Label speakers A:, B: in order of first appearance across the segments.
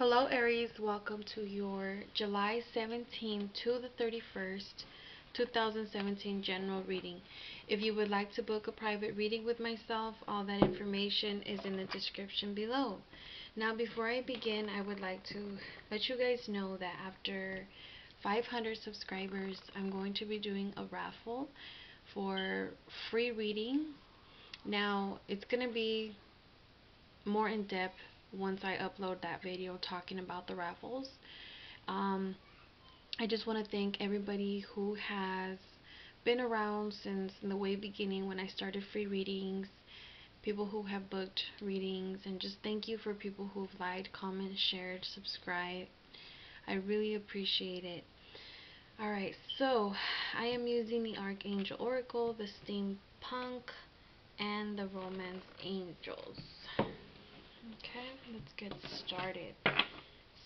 A: Hello Aries, welcome to your July 17th to the 31st, 2017 general reading. If you would like to book a private reading with myself, all that information is in the description below. Now before I begin, I would like to let you guys know that after 500 subscribers, I'm going to be doing a raffle for free reading. Now it's going to be more in depth once I upload that video talking about the raffles. I just want to thank everybody who has been around since the way beginning when I started free readings, people who have booked readings, and just thank you for people who've liked, commented, shared, subscribed. I really appreciate it. Alright, so I am using the Archangel Oracle, the Steampunk, and the Romance Angels. Okay, let's get started.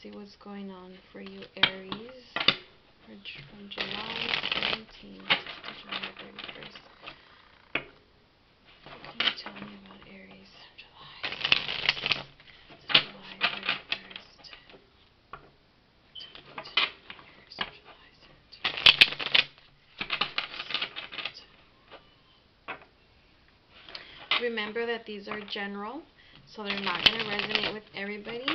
A: See what's going on for you, Aries, from July 17th to July 31st. What can you tell me about Aries, July to July 31st? Aries, July 17th. Remember that these are general, so they're not going to resonate with everybody.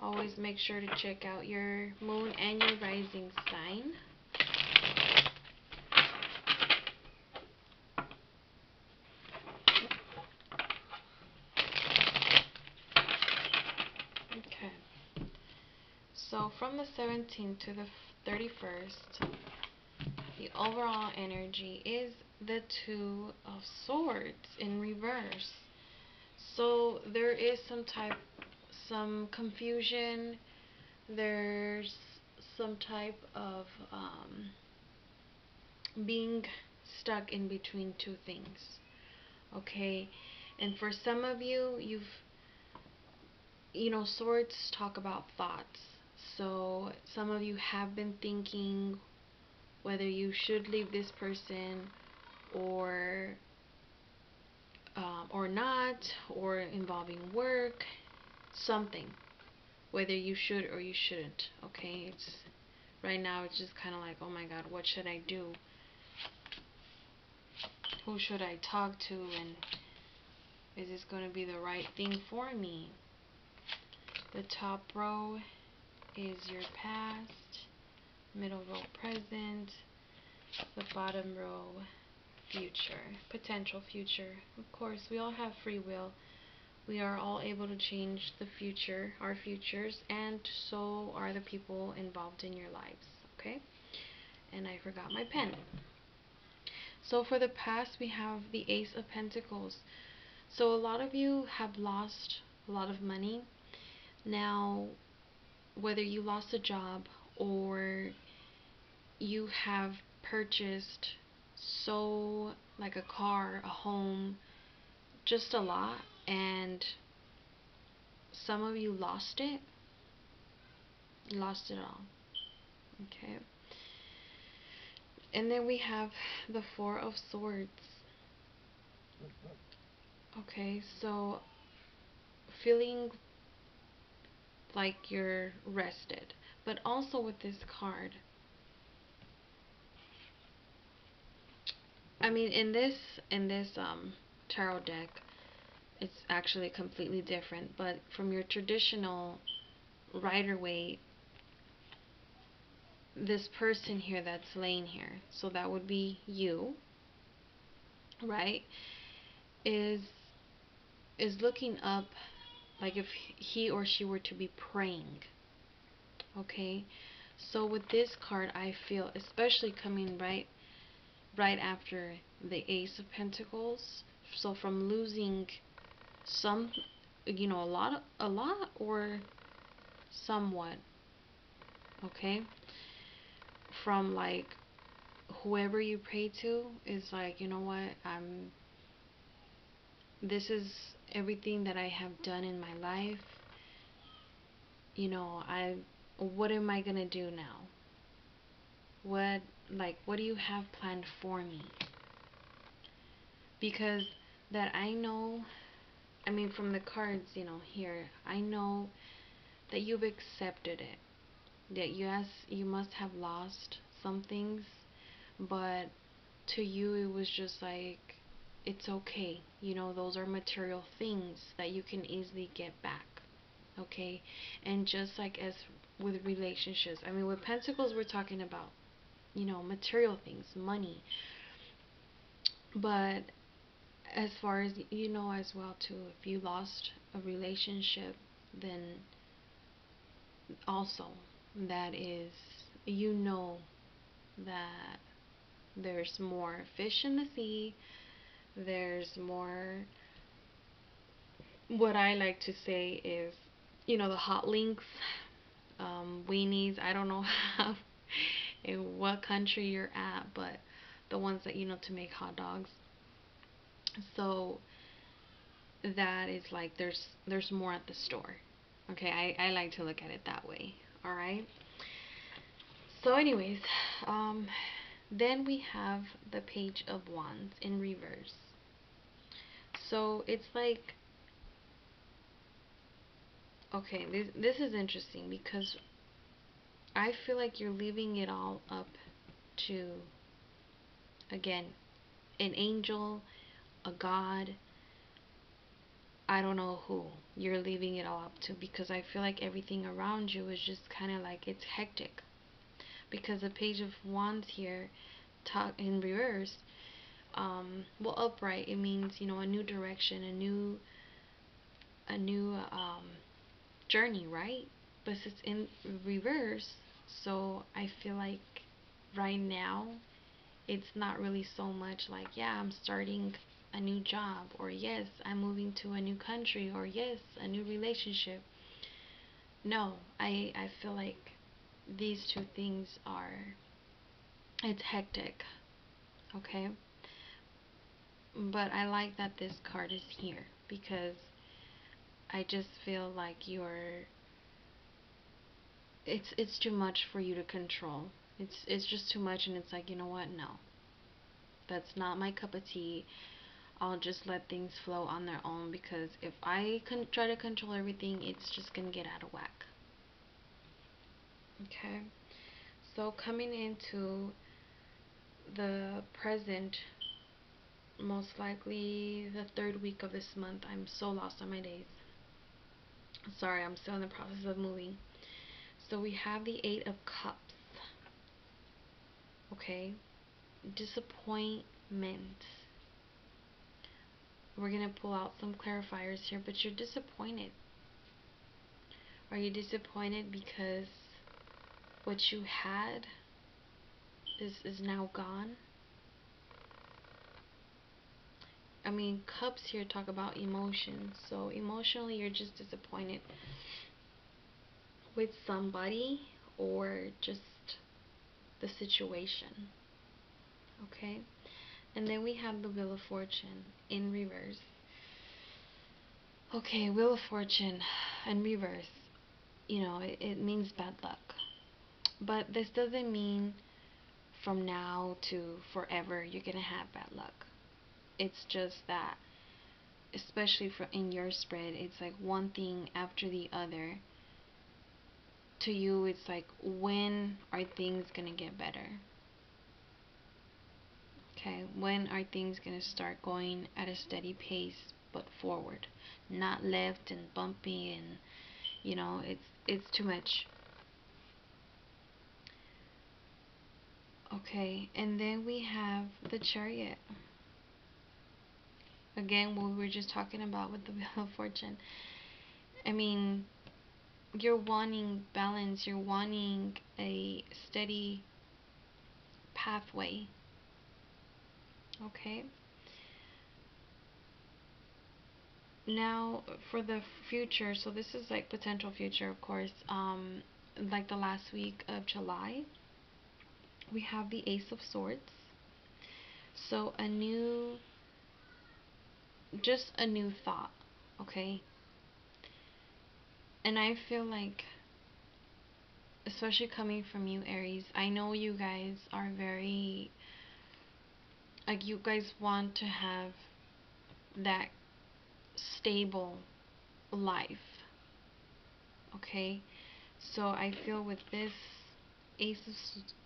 A: Always make sure to check out your moon and your rising sign. Okay. So from the 17th to the 31st, the overall energy is the Two of Swords in reverse. So there is some confusion. There's some type of being stuck in between two things. Okay, and for some of you, swords talk about thoughts. So some of you have been thinking whether you should leave this person or not, or involving work, something, whether you should or you shouldn't. Okay, right now it's just kind of like, oh my God, what should I do? Who should I talk to? And is this going to be the right thing for me? The top row is your past, middle row present, the bottom row future, potential future. Of course, we all have free will. We are all able to change the future, our futures, and so are the people involved in your lives. Okay? And I forgot my pen. So for the past, we have the Ace of Pentacles. So a lot of you have lost a lot of money. Now, whether you lost a job or you have purchased like a car, a home, just a lot, and some of you lost it all. Okay, and then we have the Four of Swords. Okay, so feeling like you're rested, but also with this card, I mean, in this tarot deck, it's actually completely different. But from your traditional Rider-Waite, this person here that's laying here, so that would be you, right? Is looking up, like if he or she were to be praying. Okay, so with this card, I feel, especially coming right after the Ace of Pentacles, so from losing some, a lot or somewhat, okay, from like whoever you pray to is like, you know what, this is everything that I have done in my life. What am I gonna do now? What do you have planned for me? Because that I know, I mean, from the cards, here, I know that you've accepted it. That yes, you must have lost some things, but to you it was just like, it's okay. Those are material things that you can easily get back. Okay? And just like as with relationships, I mean, with Pentacles, we're talking about, material things, money. But as far as as well too, if you lost a relationship, then also that is, that there's more fish in the sea. There's more, what I like to say is, the hot links, weenies. I don't know how, in what country you're at, but the ones that to make hot dogs. So that is like, there's more at the store. Okay, I like to look at it that way. All right. So anyways, then we have the Page of Wands in reverse. So it's like, okay, this is interesting because I feel like you're leaving it all up to, again, an angel, a god, I don't know who you're leaving it all up to, because I feel like everything around you is just kind of like, it's hectic. Because the Page of Wands here, talk in reverse, well, upright, it means, a new direction, a new journey, right? But it's in reverse, so I feel like right now it's not really so much like, yeah, I'm starting a new job, or yes, I'm moving to a new country, or yes, a new relationship. No, I feel like these two things are, it's hectic. Okay, but I like that this card is here, because I just feel like it's too much for you to control. It's just too much, and it's like, you know what? No. That's not my cup of tea. I'll just let things flow on their own, because if I can try to control everything, it's just going to get out of whack. Okay? So coming into the present, most likely the third week of this month, I'm so lost on my days. Sorry, I'm still in the process of moving. So we have the Eight of Cups. Okay? Disappointment. We're going to pull out some clarifiers here, but you're disappointed. Are you disappointed because what you had is now gone? I mean, cups here talk about emotions. So emotionally, you're just disappointed with somebody, or just the situation. Okay? And then we have the Wheel of Fortune in reverse. Okay, Wheel of Fortune in reverse. It means bad luck. But this doesn't mean from now to forever you're going to have bad luck. It's just that, especially for in your spread, it's like one thing after the other. To you, it's like, when are things going to get better? Okay, when are things going to start going at a steady pace, but forward, not left and bumpy, and it's too much. Okay, and then we have the Chariot. Again, what we were just talking about with the Wheel of Fortune. I mean, you're wanting balance, you're wanting a steady pathway. Okay? Now, for the future, so this is like potential future, of course. Like the last week of July, we have the Ace of Swords. So just a new thought, okay? And I feel like, especially coming from you, Aries, I know you guys are very, like, you guys want to have that stable life, Okay? So I feel with this Ace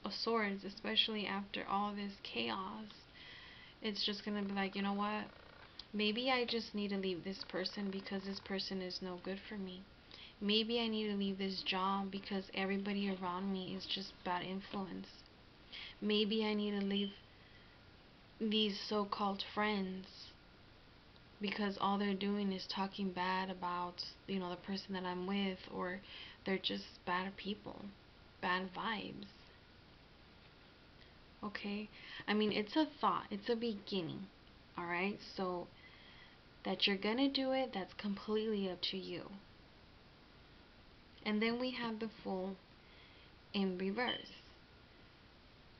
A: of Swords, especially after all this chaos, it's just going to be like, you know what? Maybe I just need to leave this person because this person is no good for me. Maybe I need to leave this job because everybody around me is just bad influence. Maybe I need to leave these so-called friends because all they're doing is talking bad about, the person that I'm with, or they're just bad people, bad vibes. Okay? I mean, it's a thought, it's a beginning. Alright? So, that you're gonna do it, that's completely up to you. And then we have the Fool in reverse.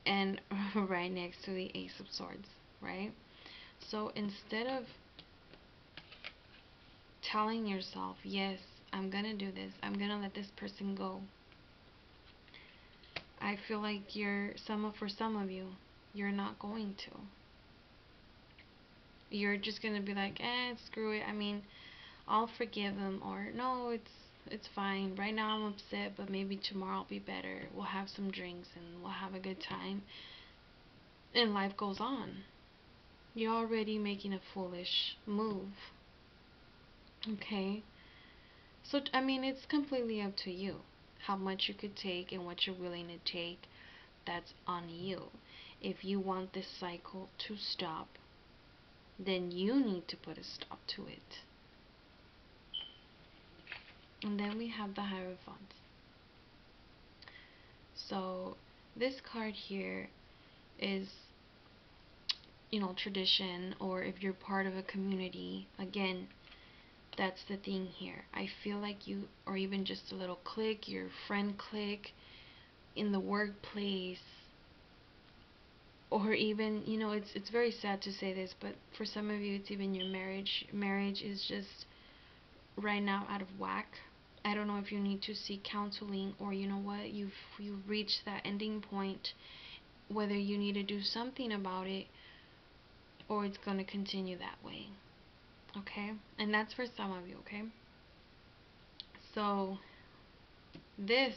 A: And right next to the Ace of Swords, right? So instead of telling yourself, yes, I'm gonna do this, I'm gonna let this person go, I feel like for some of you, you're not going to. You're just gonna be like, screw it. I mean, I'll forgive him, or no, it's fine. Right now I'm upset, but maybe tomorrow I'll be better. We'll have some drinks and we'll have a good time, and life goes on. You're already making a foolish move. Okay? So, I mean, it's completely up to you how much you could take and what you're willing to take. That's on you. If you want this cycle to stop, then you need to put a stop to it. And then we have the Hierophant. So, this card here is, tradition, or if you're part of a community, again, that's the thing here. I feel like you, or even just a little clique, your friend clique, in the workplace, or even, it's very sad to say this, but for some of you, it's even your marriage. Marriage is just right now out of whack. I don't know if you need to seek counseling, or you know what, you've reached that ending point, whether you need to do something about it, or it's going to continue that way. Okay? And that's for some of you, okay? So, this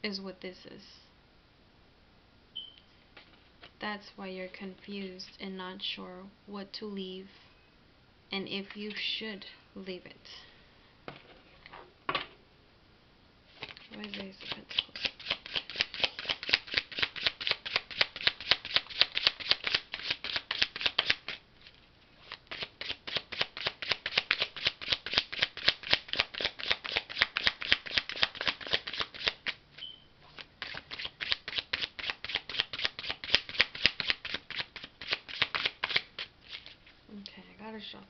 A: is what this is. That's why you're confused and not sure what to leave, and if you should leave it. What is Ace of Pentacles? Okay, I gotta shuffle.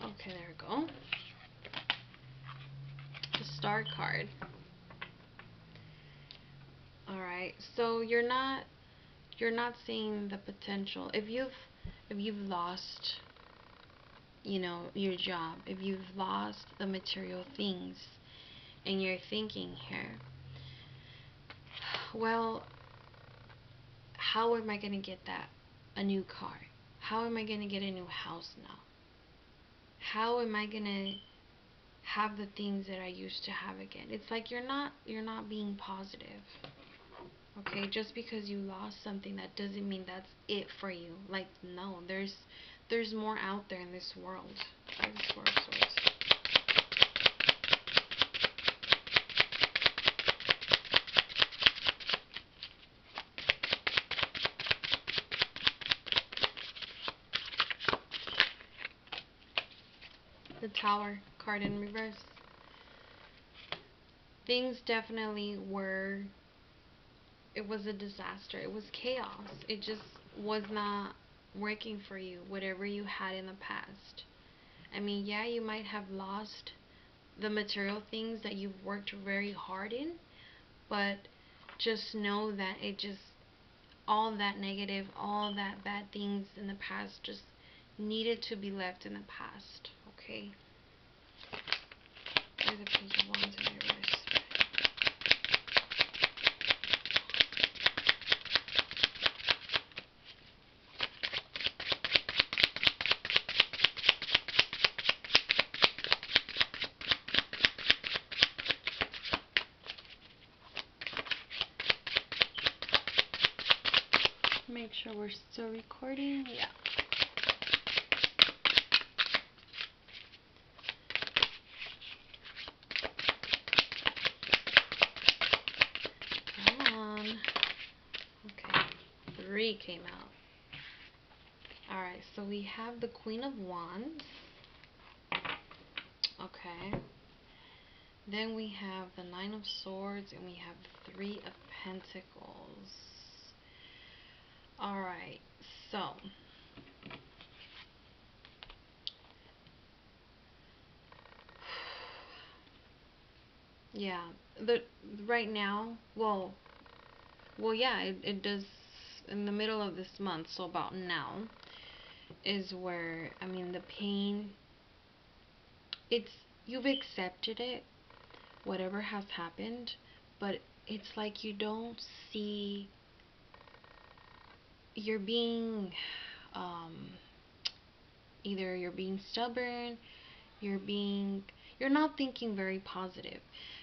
A: Okay, there we go. The Star card. Alright, so you're not seeing the potential. If you've lost, your job, if you've lost the material things, and you're thinking here, well, how am I going to get a new car? How am I going to get a new house now? How am I going to have the things that I used to have again? It's like you're not being positive. Okay, just because you lost something, that doesn't mean that's it for you. Like, no, there's more out there in this world. What is Four of Swords? The Tower card in reverse. Things definitely were, it was a disaster. It was chaos. It just was not working for you, whatever you had in the past. I mean, yeah, you might have lost the material things that you've worked very hard in, but just know that all that negative, all that bad things in the past just needed to be left in the past, okay? Page of Wands in reverse. Make sure we're still recording. Yeah. Come on. Okay. 3 came out. Alright, so we have the Queen of Wands. Okay. Then we have the 9 of Swords and we have the 3 of Pentacles. Alright, so yeah, right now, well yeah, it does in the middle of this month, so about now is where, I mean, the pain, it's, you've accepted it, whatever has happened, but it's like you don't see, you're being, either you're being stubborn, you're not thinking very positive,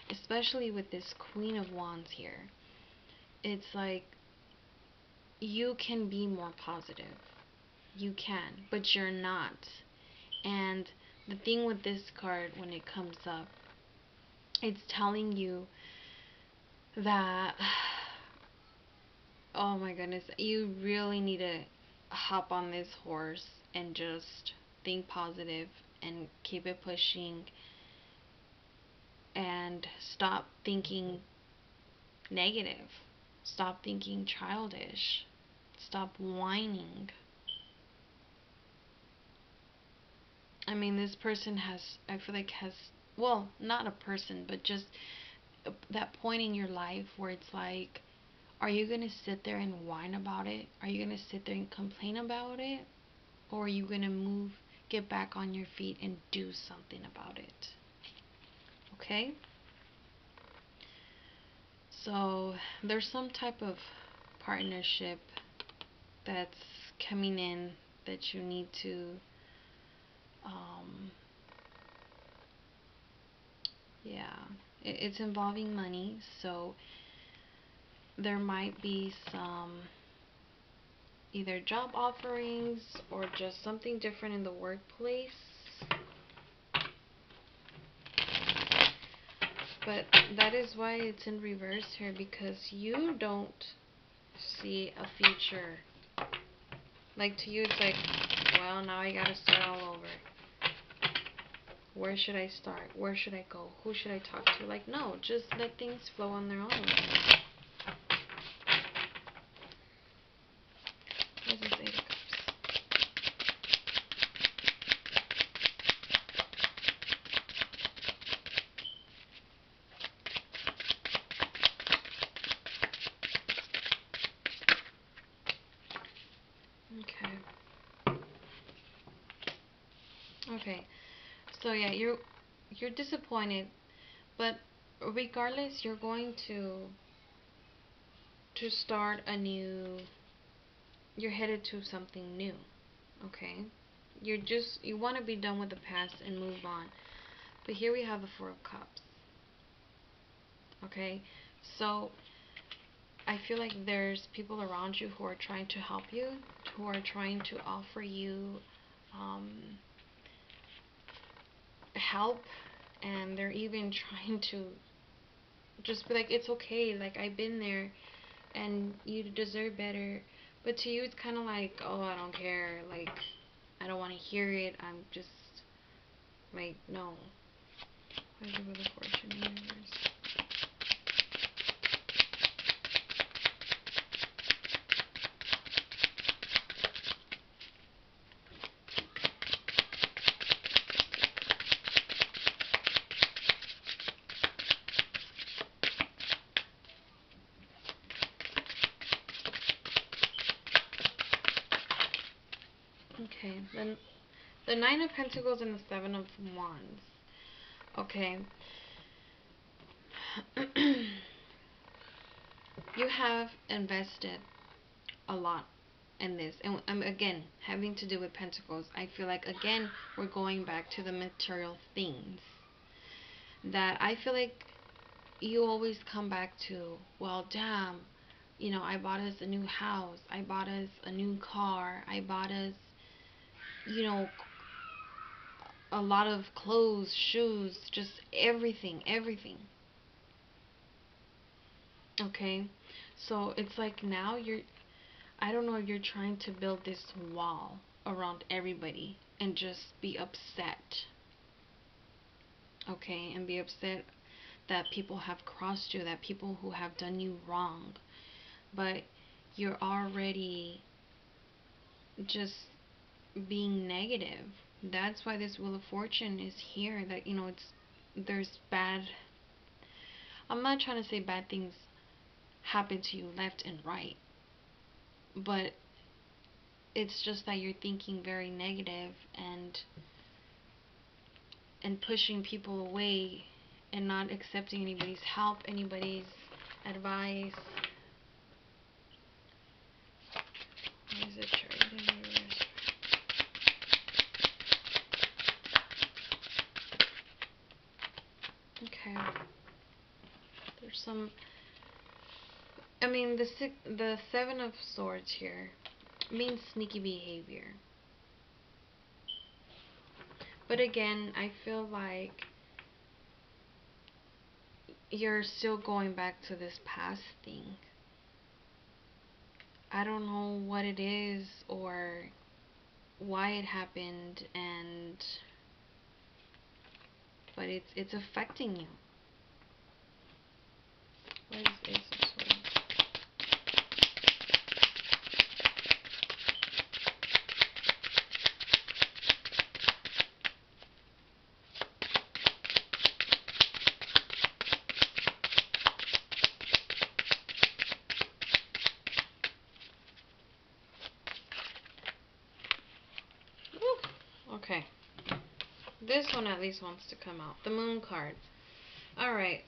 A: especially with this Queen of Wands here. It's like you can be more positive. You can, but you're not. And the thing with this card, when it comes up, it's telling you that, oh my goodness, you really need to hop on this horse and just think positive and keep it pushing and stop thinking negative. Stop thinking childish. Stop whining. I mean, this person has, I feel like has, well, not a person, but just that point in your life where it's like, are you going to sit there and whine about it? Are you going to sit there and complain about it? Or are you going to get back on your feet and do something about it? Okay? So there's some type of partnership that's coming in that you need to yeah, it's involving money, so there might be some either job offerings or just something different in the workplace. But that is why it's in reverse here, because you don't see a future. Like, to you it's like, well, now I gotta start all over. Where should I start? Where should I go? Who should I talk to? Like, no, just let things flow on their own. What is this 8 of Cups? Okay. Okay. So yeah, you're disappointed, but regardless, you're going to start a new, you're headed to something new. Okay? You want to be done with the past and move on. But here we have the 4 of Cups. Okay? So I feel like there's people around you who are trying to help you, who are trying to offer you help, and they're even trying to just be like, it's okay, like, I've been there and you deserve better. But to you it's kind of like, oh, I don't care, like, I don't want to hear it, I'm just like, no. Why is it with the Fortune in reverse? Okay, then the 9 of Pentacles and the 7 of Wands. Okay, You have invested a lot in this, and again, having to do with Pentacles, I feel like again we're going back to the material things that I feel like you always come back to. Well, damn, I bought us a new house, I bought us a new car, I bought us, you know, a lot of clothes, shoes, just everything, everything. Okay, so it's like now I don't know if you're trying to build this wall around everybody and just be upset. Okay, and be upset that people have crossed you, that people who have done you wrong. But you're already just being negative. That's why this Wheel of Fortune is here. That, there's bad. I'm not trying to say bad things happen to you left and right, but it's just that you're thinking very negative and pushing people away and not accepting anybody's help, anybody's advice. What is it? Okay. There's some. I mean, the Seven of Swords here means sneaky behavior. But again, I feel like you're still going back to this past thing. I don't know what it is or why it happened, but it's affecting you. What is Ace of Swords? Okay. This one at least wants to come out. The Moon card. Alright.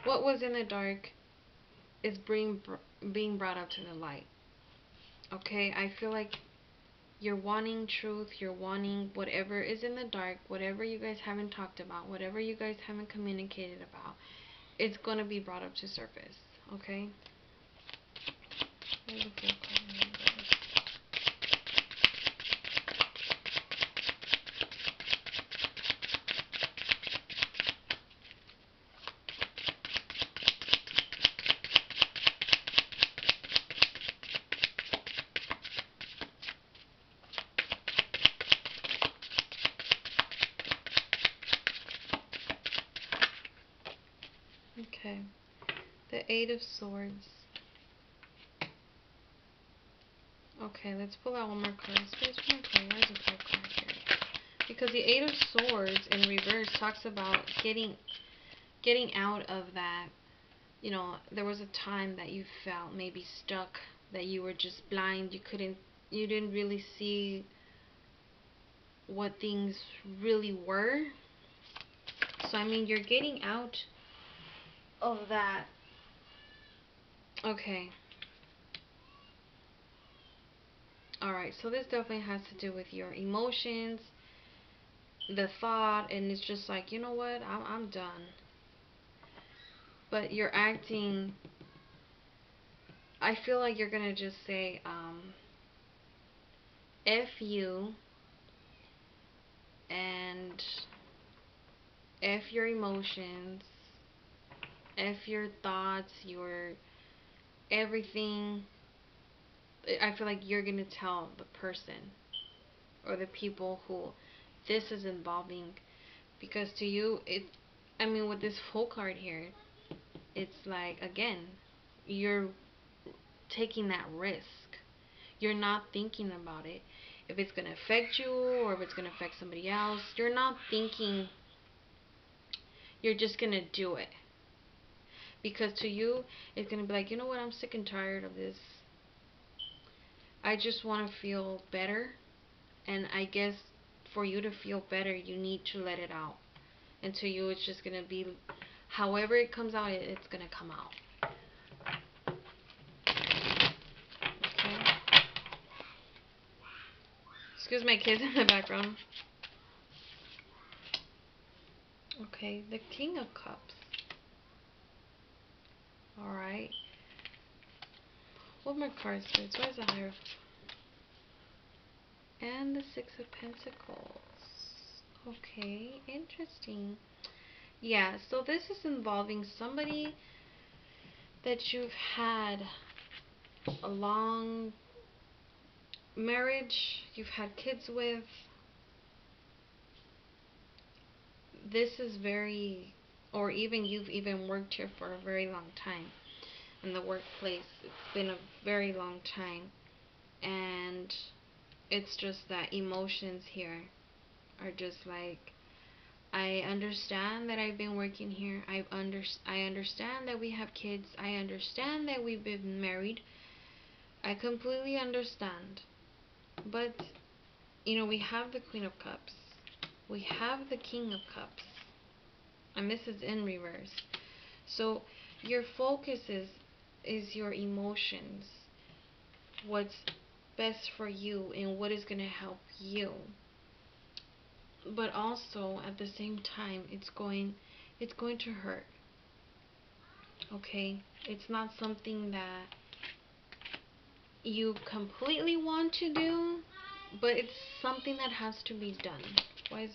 A: What was in the dark is being brought up to the light. Okay? I feel like you're wanting truth. You're wanting whatever is in the dark. Whatever you guys haven't talked about. Whatever you guys haven't communicated about. It's going to be brought up to surface. Okay? Okay. The Eight of Swords. Okay, let's pull out one more card. Space, one more card. Why is a fourth card here? Because the Eight of Swords in reverse talks about getting out of that. There was a time that you felt maybe stuck, that you were just blind. You didn't really see what things really were. So I mean, you're getting out of that. Okay. Alright, so this definitely has to do with your emotions, the thought, and it's just like, you know what, I'm done. But you're acting, I feel like you're gonna just say, F you, and F your emotions, F your thoughts, your everything. I feel like you're gonna tell the person or the people who this is involving, because to you, I mean, with this full card here, it's like, again, you're taking that risk. You're not thinking about it. If it's going to affect you or if it's going to affect somebody else, you're not thinking. You're just going to do it. Because to you, it's going to be like, you know what, I'm sick and tired of this. I just want to feel better. And I guess for you to feel better, you need to let it out. And to you, it's just going to be however it comes out, it's going to come out. Okay. Excuse my kids in the background. Okay, the King of Cups. Alright. What more cards? Where's the Hierophant? And the Six of Pentacles. Okay, interesting. Yeah, so this is involving somebody that you've had a long marriage, you've had kids with. This is very, or even you've even worked here for a very long time in the workplace. It's been a very long time, and it's just that emotions here are just like, I understand that I've been working here. I understand that we have kids. I understand that we've been married. I completely understand. But, you know, we have the Queen of Cups. We have the King of Cups. And this is in reverse. So your focus is your emotions. What's best for you and what is going to help you. But also at the same time, it's going to hurt. Okay? It's not something that you completely want to do, but it's something that has to be done. Why is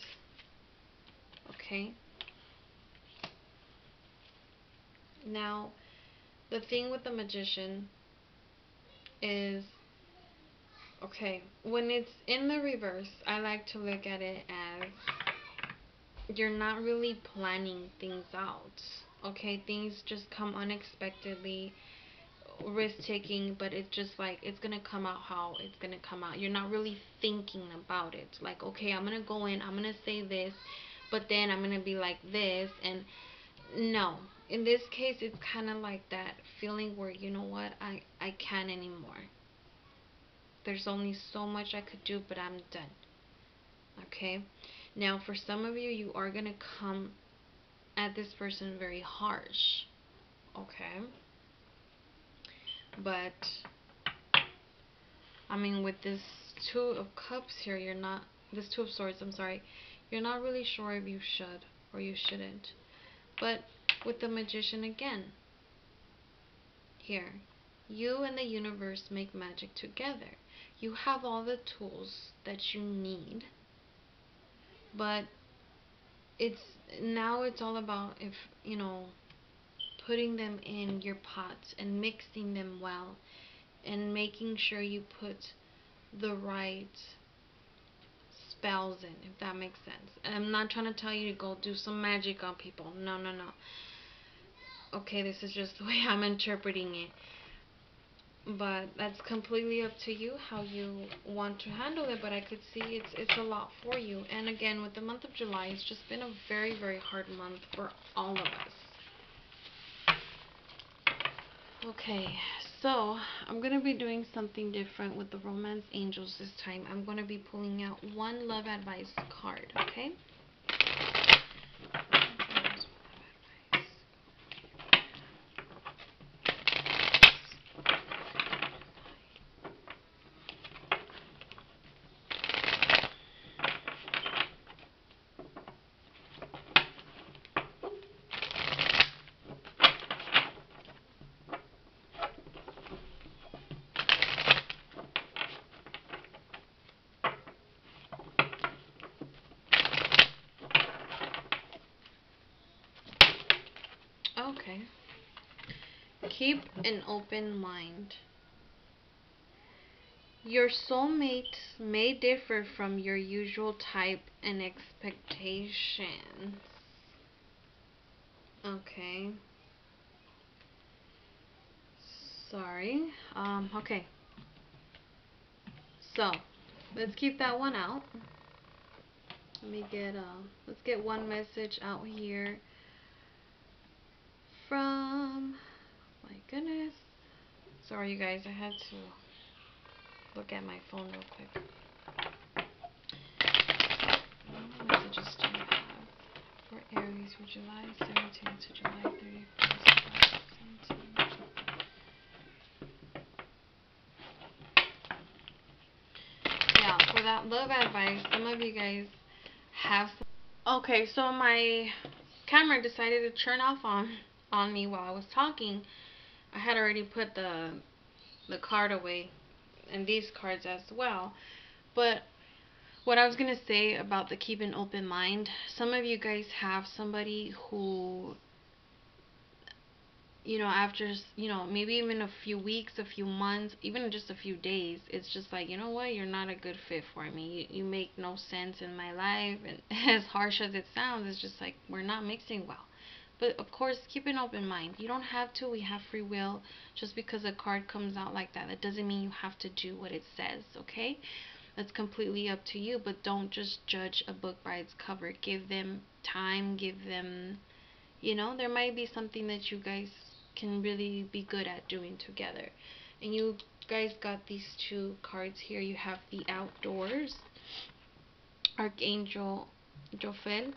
A: okay? Now, the thing with the Magician is, okay, when it's in the reverse, I like to look at it as you're not really planning things out. Okay, things just come unexpectedly, risk-taking, but it's just like, it's gonna come out how it's gonna come out. You're not really thinking about it. Like, okay, I'm gonna go in, I'm gonna say this, but then I'm gonna be like this, and no. In this case, it's kind of like that feeling where, you know what, I can't anymore. There's only so much I could do, but I'm done. Okay? Now, for some of you, you are going to come at this person very harsh. Okay? But, I mean, with this Two of Cups here, you're not, this Two of Swords, I'm sorry, you're not really sure if you should or you shouldn't. But with the Magician again, here, you and the universe make magic together. You have all the tools that you need, but it's all about, if you know, putting them in your pots and mixing them well and making sure you put the right spells in, if that makes sense. And I'm not trying to tell you to go do some magic on people. No, no, no. Okay, this is just the way I'm interpreting it. But that's completely up to you how you want to handle it. But I could see it's a lot for you. And again, with the month of July, it's just been a very, very hard month for all of us. Okay, so I'm going to be doing something different with the Romance Angels this time. I'm going to be pulling out one love advice card, okay? Okay. Keep an open mind. Your soulmate may differ from your usual type and expectations. Okay. Sorry. Okay. So, let's keep that one out. Let me get, let's get one message out here from, my goodness. Sorry, you guys, I had to look at my phone real quick. What messages do you have for Aries for July 17th to July 31st. Yeah, for that love advice, some of you guys have some. Okay, so my camera decided to turn off on me while I was talking. I had already put the card away and these cards as well. But what I was going to say about the keep an open mind, some of you guys have somebody who, after, maybe even a few weeks, a few months, even just a few days, it's just like, you know what, you're not a good fit for me. You make no sense in my life. And as harsh as it sounds, it's just like we're not mixing well. But of course, keep an open mind. You don't have to. We have free will. Just because a card comes out like that, that doesn't mean you have to do what it says, okay? That's completely up to you. But don't just judge a book by its cover. Give them time. Give them, there might be something that you guys can really be good at doing together. And you guys got these two cards here. You have the outdoors, Archangel Jophiel.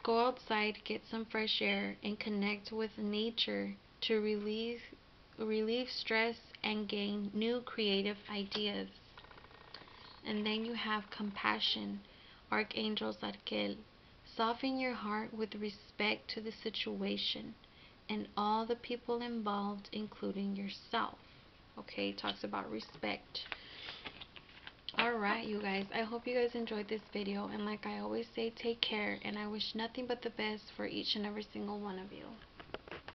A: Go outside, get some fresh air, and connect with nature to relieve stress and gain new creative ideas. And then you have compassion, Archangel Zadkiel. Soften your heart with respect to the situation and all the people involved, including yourself. Okay, talks about respect. Alright, you guys, I hope you guys enjoyed this video, and like I always say, take care, and I wish nothing but the best for each and every single one of you.